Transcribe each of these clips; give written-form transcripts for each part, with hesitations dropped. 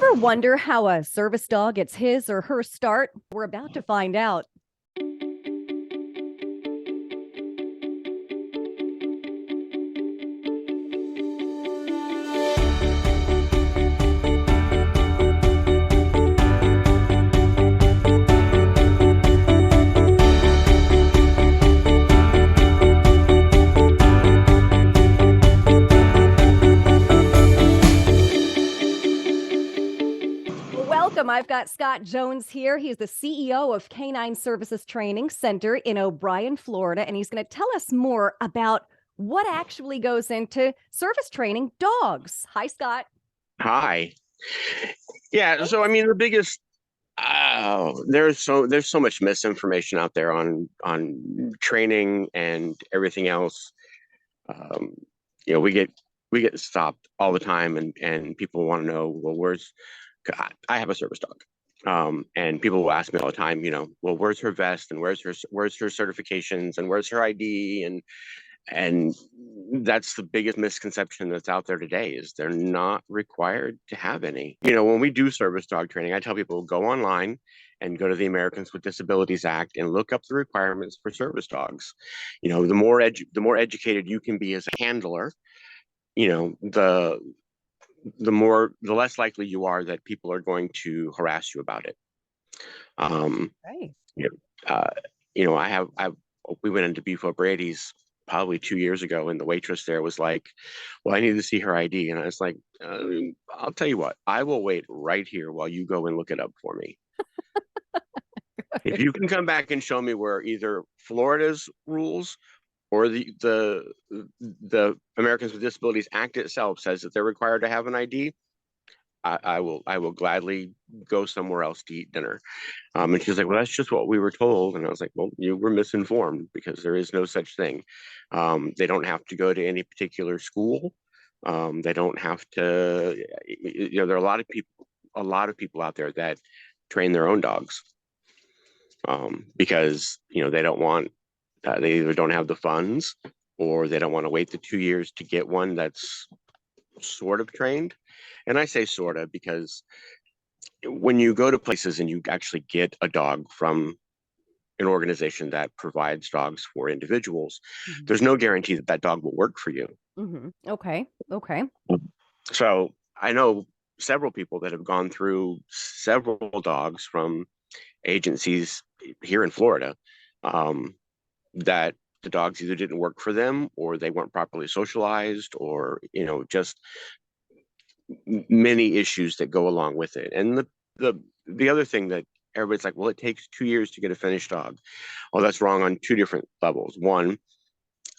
Ever wonder how a service dog gets his or her start? We're about to find out. Welcome. I've got Scott Jones here. He's the CEO of Canine Services Training Center in O'Brien, Florida, and he's going to tell us more about what actually goes into service training dogs. Hi, Scott. Hi. Yeah, so I mean the biggest there's so much misinformation out there on training and everything else. Um, we get stopped all the time and people want to know, well, where's I have a service dog. And people will ask me all the time, well, where's her vest and where's her certifications and where's her ID and that's the biggest misconception that's out there today is they're not required to have any. When we do service dog training, I tell people go online and go to the Americans with Disabilities Act and look up the requirements for service dogs. The more educated you can be as a handler, the less likely you are that people are going to harass you about it. Right. We went into Beef O'Brady's probably 2 years ago, and the waitress there was like, well, I need to see her ID. And I was like, I'll tell you what, I will wait right here while you go and look it up for me. If you can come back and show me where either Florida's rules or the Americans with Disabilities Act itself says that they're required to have an ID, I will gladly go somewhere else to eat dinner. And she's like, well, that's just what we were told. And I was like, well, you were misinformed because there is no such thing. They don't have to go to any particular school. They don't have to, there are a lot of people out there that train their own dogs because, they don't want, they either don't have the funds or they don't want to wait the 2 years to get one that's sort of trained. And I say sort of because when you go to places and you actually get a dog from an organization that provides dogs for individuals, there's no guarantee that that dog will work for you. Okay. So I know several people that have gone through several dogs from agencies here in Florida that the dogs either didn't work for them or they weren't properly socialized or, just many issues that go along with it. And the other thing that everybody's like, well, it takes 2 years to get a finished dog. Well, that's wrong on two different levels. One,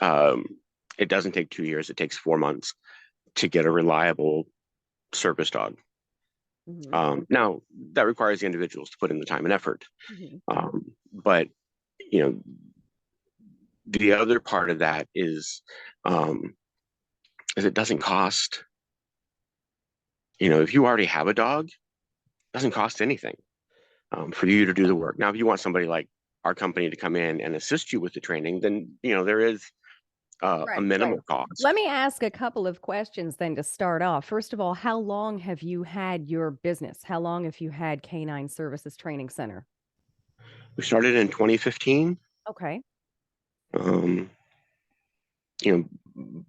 it doesn't take 2 years. It takes 4 months to get a reliable service dog. Now, that requires the individuals to put in the time and effort. But, the other part of that is it doesn't cost. If you already have a dog, it doesn't cost anything for you to do the work. Now, if you want somebody like our company to come in and assist you with the training, then, there is a minimal cost. Let me ask a couple of questions then to start off. First of all, how long have you had your business? How long have you had Canine Services Training Center? We started in 2015. Okay.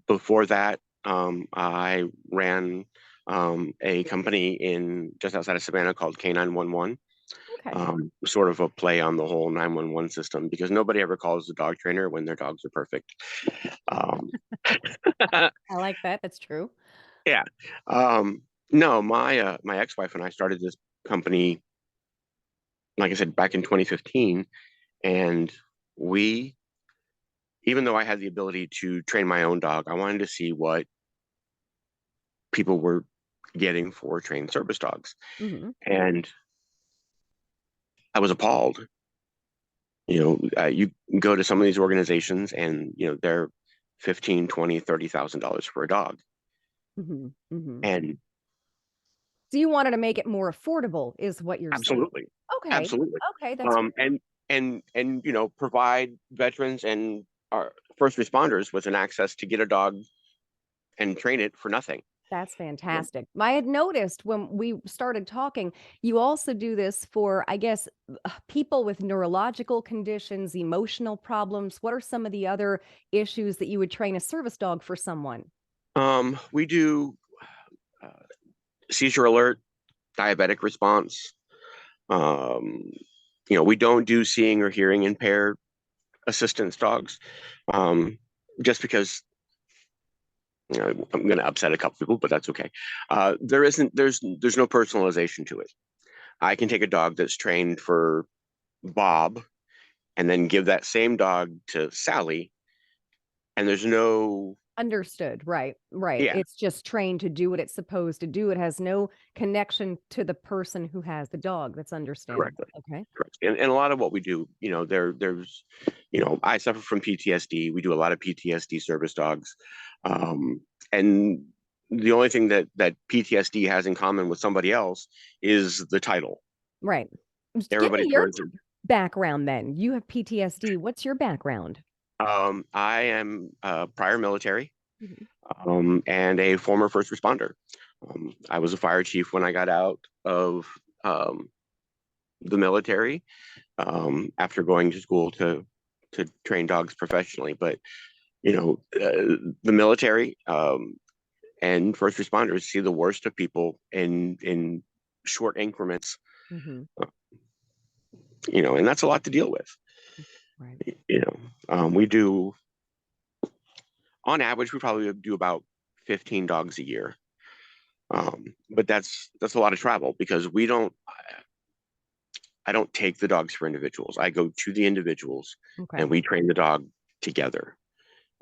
Before that, I ran a company in just outside of Savannah called K911. Okay. Sort of a play on the whole 911 system because nobody ever calls the dog trainer when their dogs are perfect. I like that. That's true. Yeah. No, my ex-wife and I started this company, like I said, back in 2015, and even though I had the ability to train my own dog, I wanted to see what people were getting for trained service dogs. And I was appalled. You go to some of these organizations and, they're $15,000, $20,000, $30,000 for a dog. And so you wanted to make it more affordable is what you're absolutely. saying. Okay. Absolutely. Okay. That's and provide veterans and our first responders with an access to get a dog and train it for nothing. That's fantastic. I had noticed when we started talking, you also do this for, I guess, people with neurological conditions, emotional problems. What are some of the other issues that you would train a service dog for someone? We do uh, seizure alert, diabetic response. Um, we don't do seeing or hearing impaired assistance dogs, just because I'm going to upset a couple people, but that's okay. There's no personalization to it. I can take a dog that's trained for Bob and then give that same dog to Sally, and there's no, Understood. Right. Right. yeah, It's just trained to do what it's supposed to do. It has no connection to the person who has the dog. That's understandable. correctly. Okay. Correct. And a lot of what we do, there's, I suffer from PTSD. We do a lot of PTSD service dogs. And the only thing that PTSD has in common with somebody else is the title. Right. Give Everybody me your throws it. background then. You have PTSD. What's your background? I am prior military, Mhm. and a former first responder. I was a fire chief when I got out of the military, after going to school to train dogs professionally. But the military, and first responders see the worst of people in short increments, Mhm. uh, and that's a lot to deal with. Right. We do, on average, we probably do about 15 dogs a year. But that's a lot of travel because I don't take the dogs for individuals. I go to the individuals Okay. and we train the dog together.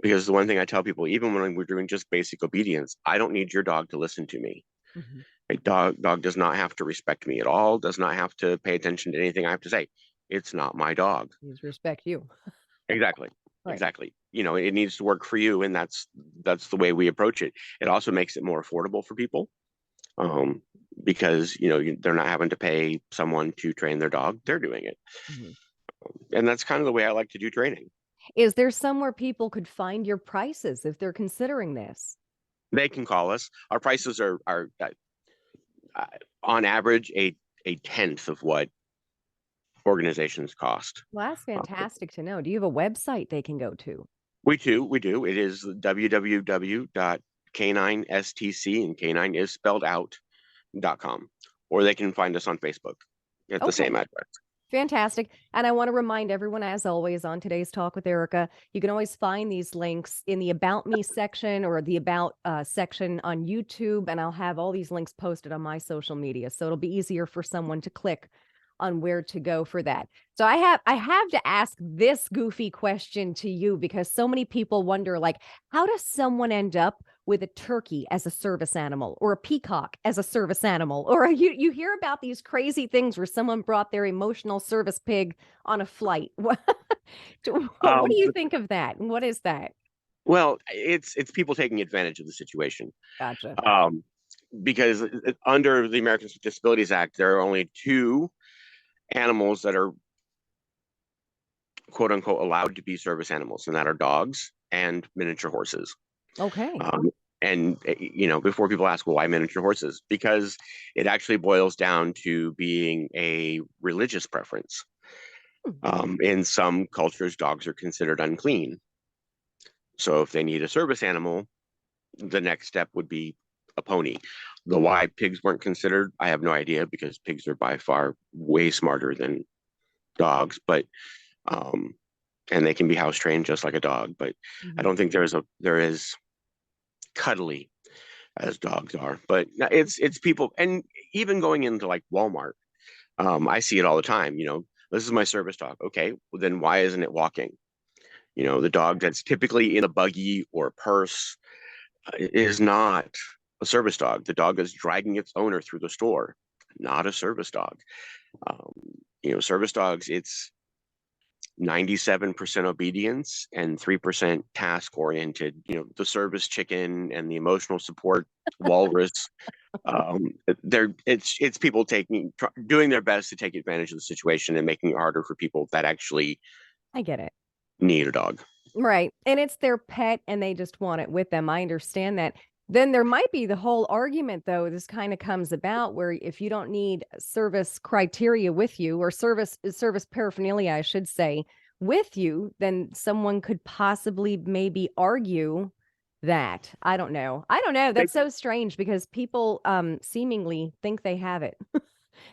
Because the one thing I tell people, even when we're doing just basic obedience, I don't need your dog to listen to me. Mhm. A dog does not have to respect me at all, does not have to pay attention to anything I have to say. It's not my dog. Please respect you. Exactly. Right. Exactly. It needs to work for you, and that's the way we approach it. It also makes it more affordable for people, um, because they're not having to pay someone to train their dog; they're doing it, Mhm. and that's kind of the way I like to do training. Is there somewhere people could find your prices if they're considering this? They can call us. Our prices are uh, on average a tenth of what organizations cost. Well, that's Uh, fantastic to know. Do you have a website they can go to? we do. It is www.caninestc, and canine is spelled out.com, or they can find us on Facebook at the Okay. same address. Fantastic. And I want to remind everyone, as always, on today's Talk with Erika, you can always find these links in the About Me section or the About section on YouTube. And I'll have all these links posted on my social media. So it'll be easier for someone to click on where to go for that. So I have to ask this goofy question to you because so many people wonder, like, how does someone end up with a turkey as a service animal or a peacock as a service animal? Or you hear about these crazy things where someone brought their emotional service pig on a flight. What do you think of that? And what is that? Well, it's people taking advantage of the situation, Gotcha. um, because under the Americans with Disabilities Act, there are only two animals that are quote unquote allowed to be service animals, and that are dogs and miniature horses. Okay. Um, and before people ask, well, why miniature horses? Because it actually boils down to being a religious preference. Hmm. In some cultures, dogs are considered unclean. So if they need a service animal, the next step would be a pony. The why pigs weren't considered, I have no idea, because pigs are by far way smarter than dogs, but um, and they can be house trained just like a dog. But I Mhm. don't think there is cuddly as dogs are. But it's people, and even going into like Walmart, I see it all the time. This is my service dog. Okay, well, then why isn't it walking? The dog that's typically in a buggy or purse is not a service dog. The dog is dragging its owner through the store, not a service dog. Um, service dogs, it's 97% obedience and 3% task oriented. The service chicken and the emotional support walrus. It's people doing their best to take advantage of the situation and making it harder for people that actually I get it. need a dog. Right. And it's their pet and they just want it with them. I understand that. Then there might be the whole argument, though, this kind of comes about where if you don't need service criteria with you, or service paraphernalia, I should say, with you, then someone could possibly maybe argue that. I don't know. That's so strange because people seemingly think they have it.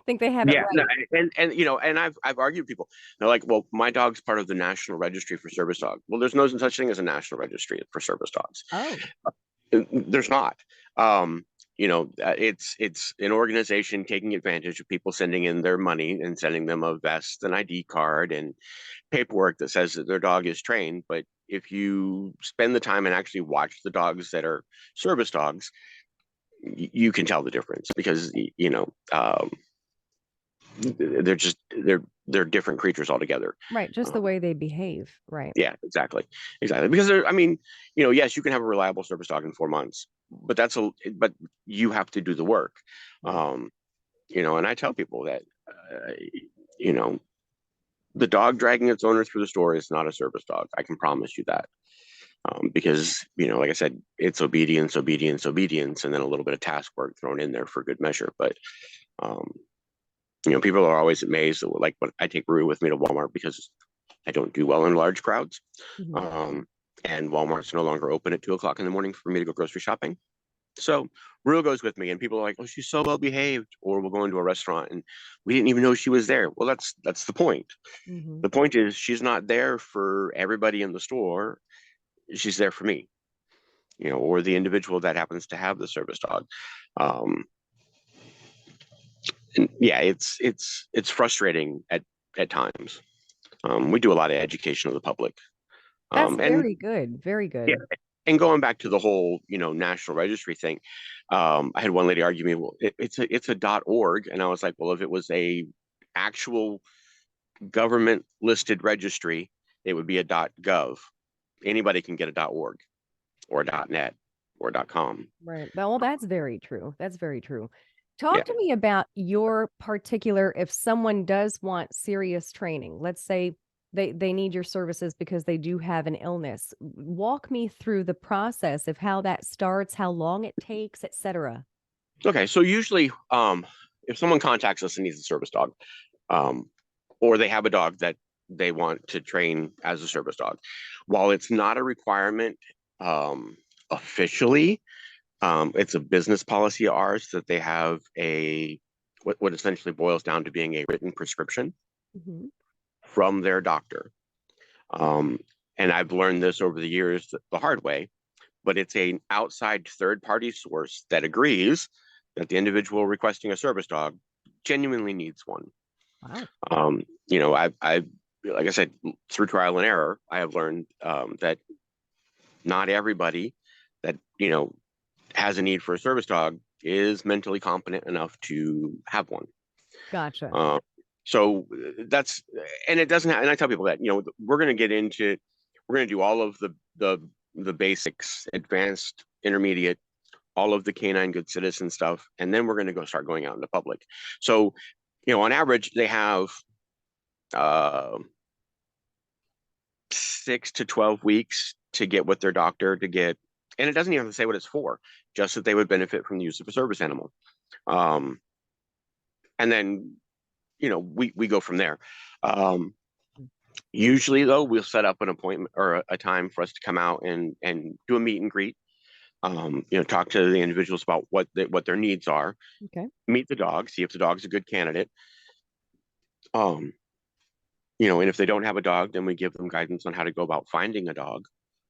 Think they have it Yeah, no, right. and I've argued with people. They're like, well, my dog's part of the National Registry for Service Dogs. Well, there's no such thing as a National Registry for Service Dogs. Oh, There's not. It's an organization taking advantage of people sending in their money and sending them a vest, an ID card, and paperwork that says that their dog is trained. But if you spend the time and actually watch the dogs that are service dogs, you can tell the difference because they're different creatures altogether. right. Just the way they behave. Right. Yeah, exactly. Because I mean, yes, you can have a reliable service dog in 4 months, but but you have to do the work. And I tell people that, you know, the dog dragging its owner through the store is not a service dog. I can promise you that. Because, like I said, it's obedience, obedience, obedience, and then a little bit of task work thrown in there for good measure. But, people are always amazed. Like when I take Rue with me to Walmart because I don't do well in large crowds. Mhm. And Walmart's no longer open at 2 o'clock in the morning for me to go grocery shopping. So Rue goes with me, and people are like, "Oh, she's so well behaved." Or we'll go into a restaurant, and we didn't even know she was there. Well, that's the point. Mhm. The point is she's not there for everybody in the store. She's there for me, or the individual that happens to have the service dog. And yeah, it's frustrating at times. We do a lot of education of the public. That's And very good. Very yeah, good. and going back to the whole, national registry thing, I had one lady argue me, well, it's a .org, and I was like, well, if it was a actual government listed registry, it would be a .gov. Anybody can get a .org or a .net or a .com. Right. Well, that's very true. That's very true. Talk Yeah. to me about your particular, if someone does want serious training, let's say they need your services because they do have an illness. Walk me through the process of how that starts, how long it takes, etc. Okay. So usually, if someone contacts us and needs a service dog, um, or they have a dog that they want to train as a service dog, while it's not a requirement, officially, it's a business policy of ours that they have what essentially boils down to being a written prescription Mhm. from their doctor. Um, and I've learned this over the years the hard way, but it's an outside third party source that agrees that the individual requesting a service dog genuinely needs one. Wow. I like I said, through trial and error, I have learned that not everybody that has a need for a service dog is mentally competent enough to have one. Gotcha. So that's, and it doesn't and I tell people that, we're going to do all of the basics, advanced, intermediate, all of the canine good citizen stuff. And then we're going to start going out in the public. So, on average, they have 6 to 12 weeks to get with their doctor to get, and it doesn't even have to say what it's for, just that they would benefit from the use of a service animal. And then, we go from there. Usually, though, we'll set up an appointment or a time for us to come out and do a meet and greet. Talk to the individuals about what their needs are. Okay. Meet the dog, see if the dog's a good candidate. And if they don't have a dog, then we give them guidance on how to go about finding a dog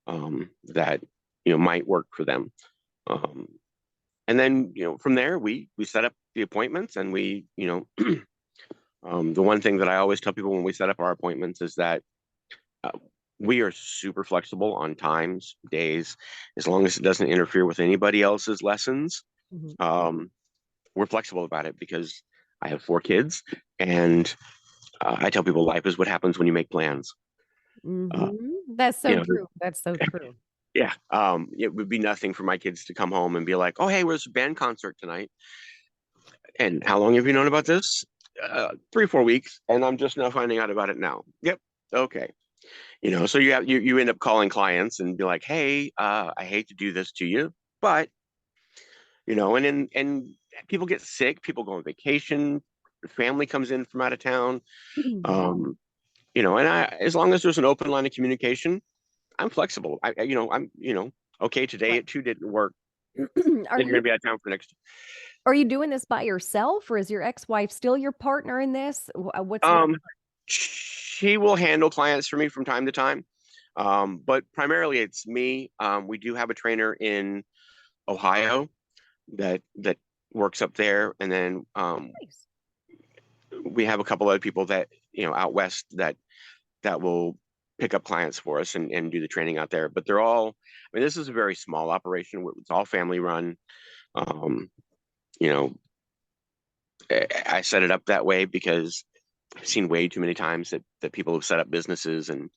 that might work for them. And then from there we set up the appointments, and we the one thing that I always tell people when we set up our appointments is that we are super flexible on times, days, as long as it doesn't interfere with anybody else's lessons. Mhm. We're flexible about it because I have 4 kids, and I tell people life is what happens when you make plans. That's so You know, true. That's so true. yeah. It would be nothing for my kids to come home and be like, "Oh, hey, there's a band concert tonight." And how long have you known about this? 3, 4 weeks, and I'm just now finding out about it now. Yep. Okay. So you end up calling clients and be like, "Hey, I hate to do this to you, but and people get sick, people go on vacation, family comes in from out of town. And as long as there's an open line of communication, I'm flexible. I'm, okay, today Right. at 2 didn't work. Are Then you're you gonna be out of town for next. are you doing this by yourself, or is your ex-wife still your partner in this? What's your She will handle clients for me from time to time. But primarily it's me. We do have a trainer in Ohio that works up there, and then Nice. we have a couple other people that out west that will pick up clients for us and do the training out there. But they're all, I mean, this is a very small operation. It's all family run. Um, you know, I set it up that way because I've seen way too many times that people have set up businesses and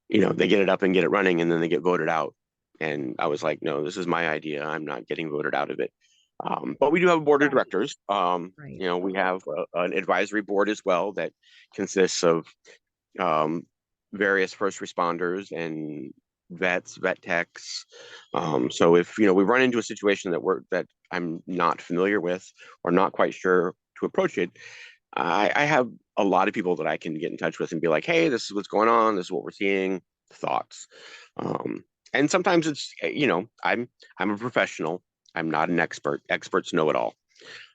they get it up and get it running and then they get voted out. And I was like, no, this is my idea. I'm not getting voted out of it. But we do have a board of Right. directors. Right. We have an advisory board as well that consists of various first responders and vets, vet techs. So if we run into a situation that I'm not familiar with or not quite sure to approach it, I have a lot of people that I can get in touch with and be like, hey, this is what's going on. This is what we're seeing. Thoughts. And sometimes it's I'm a professional. I'm not an expert. Experts know it all.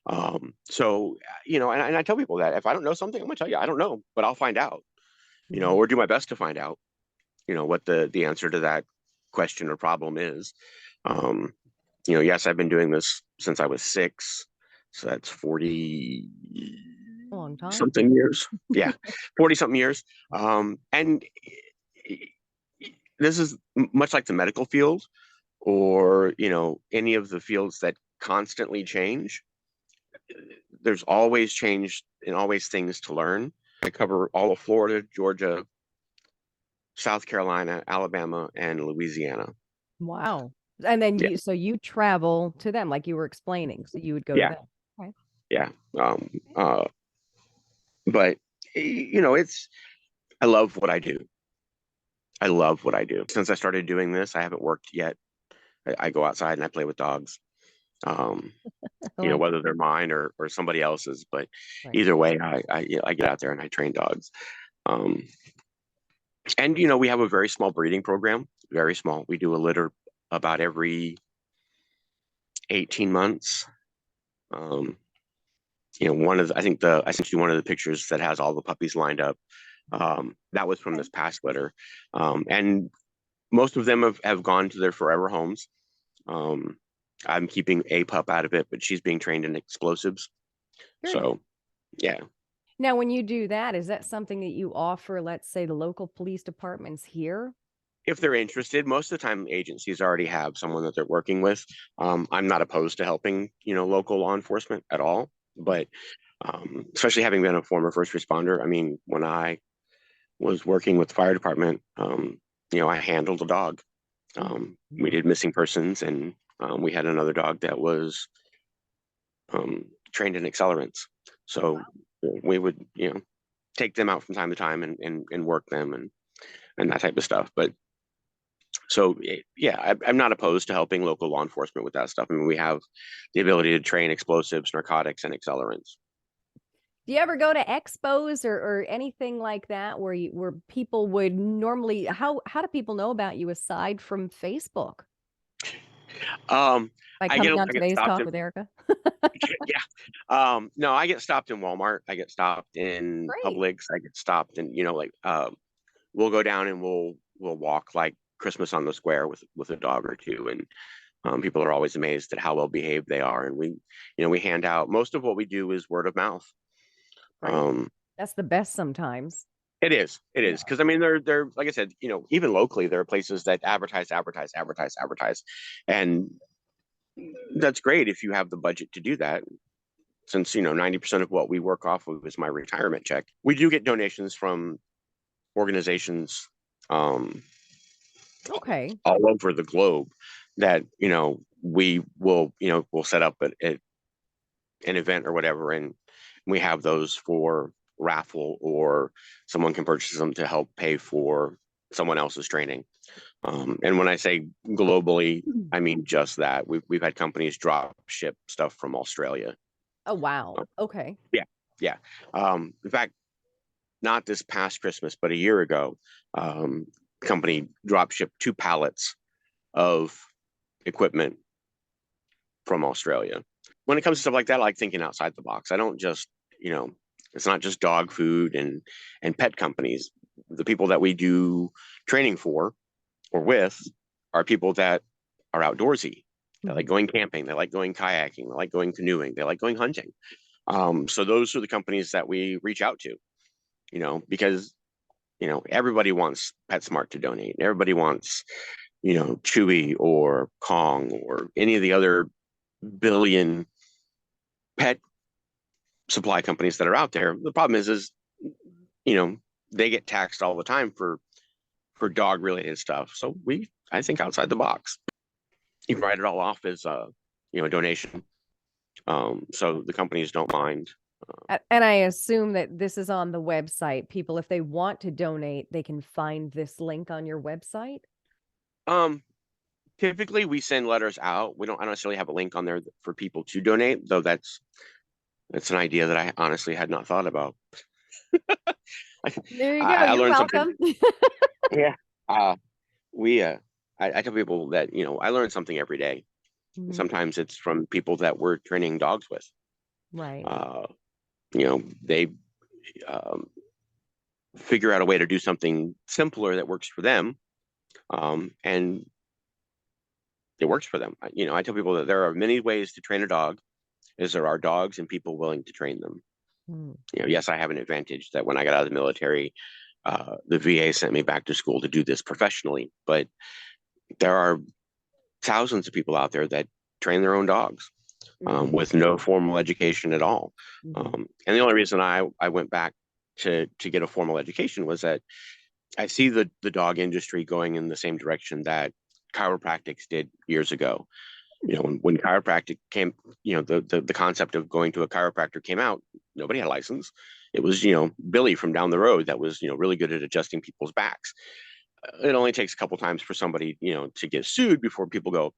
And I tell people that if I don't know something, I'm gonna tell you I don't know, but I'll find out. Or do my best to find out. What the answer to that question or problem is. Yes, I've been doing this since I was 6, so that's 40 A long time. something years. Yeah, 40 something years. And this is much like the medical field or any of the fields that constantly change. There's always change and always things to learn. I cover all of Florida, Georgia, South Carolina, Alabama, and Louisiana. Wow. And then Yeah. you travel to them like you were explaining. So you would go Yeah. to them. Right. Yeah. But I love what I do. I love what I do. Since I started doing this, I haven't worked yet. I go outside and I play with dogs. Whether they're mine or somebody else's, but Right. either way, I get out there and I train dogs. And we have a very small breeding program, very small. We do a litter about every 18 months. I think I sent you one of the pictures that has all the puppies lined up. That was from this past litter. And most of them have gone to their forever homes. I'm keeping a pup out of it, but she's being trained in explosives. So, yeah. Now, when you do that, is that something that you offer, let's say, the local police departments here? If they're interested, most of the time agencies already have someone that they're working with. I'm not opposed to helping, local law enforcement at all, but especially having been a former first responder. I mean, when I was working with the fire department, I handled a dog. We did missing persons, and we had another dog that was trained in accelerants. So we would, take them out from time to time and work them and that type of stuff. But so yeah, I'm not opposed to helping local law enforcement with that stuff. I mean, we have the ability to train explosives, narcotics, and accelerants. Do you ever go to expos or anything like that where people would normally how do people know about you aside from Facebook? By coming on today's talk with Erika? Yeah. No, I get stopped in Walmart. I get stopped in Great. Publix. I get stopped in, we'll go down and we'll walk like Christmas on the Square with a dog or two. And people are always amazed at how well behaved they are. And we hand out, most of what we do is word of mouth. Right. That's the best sometimes. It is. Because I mean, they're like I said, even locally, there are places that advertise. And that's great if you have the budget to do that. Since 90% of what we work off of is my retirement check. We do get donations from organizations Okay. all over the globe that we will we'll set up at an event or whatever, and we have those for raffle, or someone can purchase them to help pay for someone else's training. And when I say globally, I mean just that. We've had companies drop ship stuff from Australia. Oh, wow. Okay. Yeah. In fact, not this past Christmas, but a year ago, company drop shipped 2 pallets of equipment from Australia. When it comes to stuff like that, I like thinking outside the box. I don't just, it's not just dog food and pet companies. The people that we do training for or with are people that are outdoorsy. They like going camping. They like going kayaking. They like going canoeing. They like going hunting. So those are the companies that we reach out to, because, everybody wants PetSmart to donate. Everybody wants, Chewy or Kong or any of the other billion pet supply companies that are out there. The problem is, they get taxed all the time for dog related stuff. So I think outside the box, you write it all off as a donation. So the companies don't mind. And I assume that this is on the website. People, if they want to donate, they can find this link on your website. Typically we send letters out. I don't necessarily have a link on there for people to donate, though that's an idea that I honestly had not thought about. There you go. You're welcome. Yeah. I tell people that, I learn something every day. Mm-hmm. Sometimes it's from people that we're training dogs with. Right. They figure out a way to do something simpler that works for them. And it works for them. I tell people that there are many ways to train a dog, as there are dogs and people willing to train them. Yes, I have an advantage that when I got out of the military, the VA sent me back to school to do this professionally, but there are thousands of people out there that train their own dogs with no formal education at all. And the only reason I went back to get a formal education was that I see the dog industry going in the same direction that chiropractics did years ago. When chiropractic came, the concept of going to a chiropractor came out, nobody had a license. It was, Billy from down the road that was, really good at adjusting people's backs. It only takes a couple times for somebody, to get sued before people go,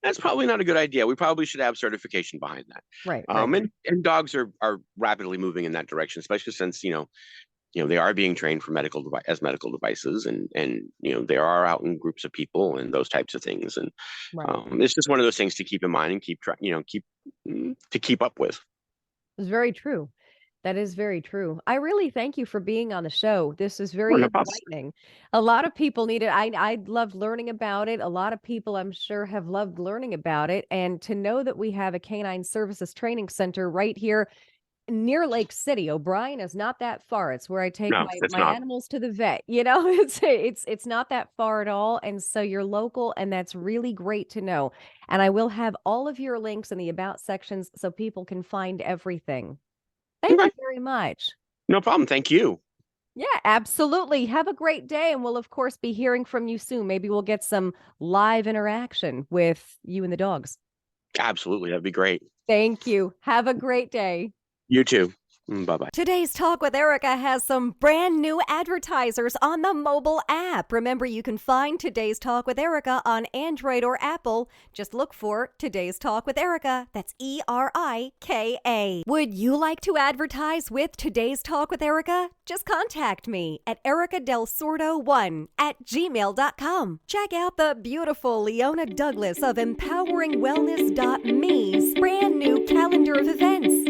that's probably not a good idea. We probably should have certification behind that. Right. And dogs are rapidly moving in that direction, especially since, they are being trained for medical devices, and they are out in groups of people and those types of things. And it's just one of those things to keep in mind and keep up with. It's very true. That is very true. I really thank you for being on the show. This is very enlightening. A lot of people need it. I loved learning about it. A lot of people, I'm sure, have loved learning about it. And to know that we have a Canine Services Training Center right here near Lake City. O'Brien is not that far. It's where I take my animals to the vet. It's not that far at all. And so you're local, and that's really great to know. And I will have all of your links in the about sections so people can find everything. Thank you very much. No problem. Thank you. Yeah, absolutely. Have a great day. And we'll, of course, be hearing from you soon. Maybe we'll get some live interaction with you and the dogs. Absolutely. That'd be great. Thank you. Have a great day. You too. Bye-bye. Today's Talk with Erika has some brand new advertisers on the mobile app. Remember, you can find Today's Talk with Erika on Android or Apple. Just look for Today's Talk with Erika. That's ERIKA. Would you like to advertise with Today's Talk with Erika? Just contact me at erikadelsordo1@gmail.com. Check out the beautiful Leona Douglas of EmpoweringWellness.me's brand new calendar of events.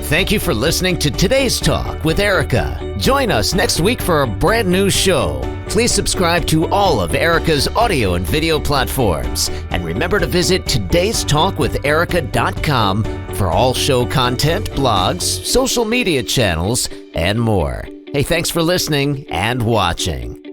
Thank you for listening to Today's Talk with Erika. Join us next week for a brand new show. Please subscribe to all of Erika's audio and video platforms. And remember to visit todaystalkwitherika.com for all show content, blogs, social media channels, and more. Hey, thanks for listening and watching.